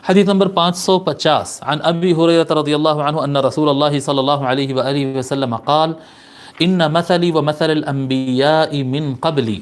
حدیث نمبر 550 عن ابی ہریرہ رضی اللہ عنہ ان رسول اللہ صلی اللہ علیہ وآلہ وسلم قال ان مثلی ومثل الانبیاء من قبلی،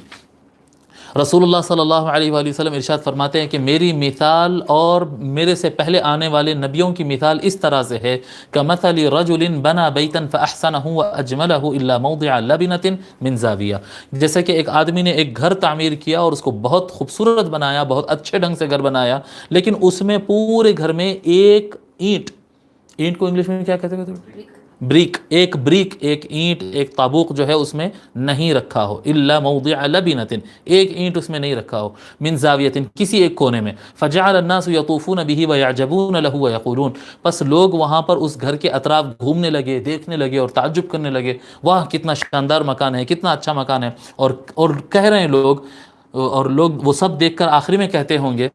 رسول اللہ صلی اللہ علیہ وآلہ وسلم ارشاد فرماتے ہیں کہ میری مثال اور میرے سے پہلے آنے والے نبیوں کی مثال اس طرح سے ہے کمثل رجل بنا بیتا فاحسنہ واجملہ الا موضع لبنۃ من زاویہ، جیسے کہ ایک آدمی نے ایک گھر تعمیر کیا اور اس کو بہت خوبصورت بنایا، بہت اچھے ڈھنگ سے گھر بنایا، لیکن اس میں پورے گھر میں ایک اینٹ کو انگلش میں کیا کہتے ہیں؟ بریک، ایک اینٹ، ایک تابوق جو ہے اس میں نہیں رکھا ہو، الا موضع لبنۃ، ایک اینٹ اس میں نہیں رکھا ہو، من زاویۃ، کسی ایک کونے میں، فجعل الناس یطوفون به ویعجبون له ویقولون، پس لوگ وہاں پر اس گھر کے اطراف گھومنے لگے، دیکھنے لگے اور تعجب کرنے لگے، واہ کتنا شاندار مکان ہے، کتنا اچھا مکان ہے، اور کہہ رہے ہیں لوگ وہ سب دیکھ کر آخری میں کہتے ہوں گے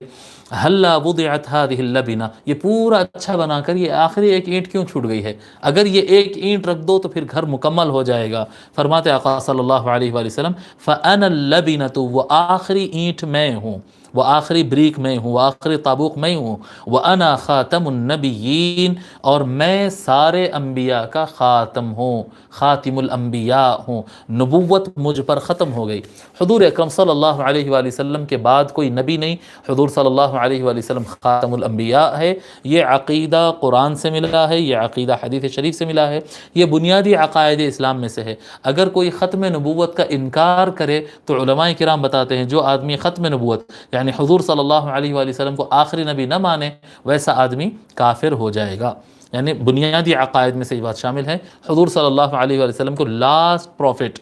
ہلا وضعت هذه اللبنہ، یہ پورا اچھا بنا کر یہ آخری ایک اینٹ کیوں چھوٹ گئی ہے، اگر یہ ایک اینٹ رکھ دو تو پھر گھر مکمل ہو جائے گا۔ فرماتے آقا صلی اللہ علیہ وآلہ وسلم فانا اللبنۃ، وہ آخری اینٹ میں ہوں، وہ آخری بریک میں ہوں، وہ آخری تابوق میں ہوں، وانا خاتم النبیین، اور میں سارے انبیاء کا خاتم ہوں، خاتم الانبیاء ہوں، نبوت مجھ پر ختم ہو گئی۔ حضور اکرم صلی اللہ علیہ وآلہ وسلم کے بعد کوئی نبی نہیں، حضور صلی اللہ علیہ وآلہ وسلم خاتم الانبیاء ہے۔ یہ عقیدہ قرآن سے ملا ہے، یہ عقیدہ حدیث شریف سے ملا ہے، یہ بنیادی عقائد اسلام میں سے ہے۔ اگر کوئی ختم نبوت کا انکار کرے تو علماء کرام بتاتے ہیں جو آدمی ختم نبوت یعنی حضور صلی اللہ علیہ وآلہ وسلم کو آخری نبی نہ مانے، ویسا آدمی کافر ہو جائے گا۔ یعنی بنیادی عقائد میں سے یہ بات شامل ہے، حضور صلی اللہ علیہ وآلہ وسلم کو لاسٹ پروفٹ،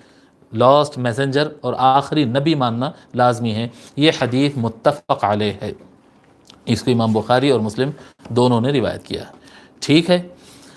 لاسٹ میسنجر اور آخری نبی ماننا لازمی ہے۔ یہ حدیث متفق علیہ ہے، اس کو امام بخاری اور مسلم دونوں نے روایت کیا ہے۔ ٹھیک ہے،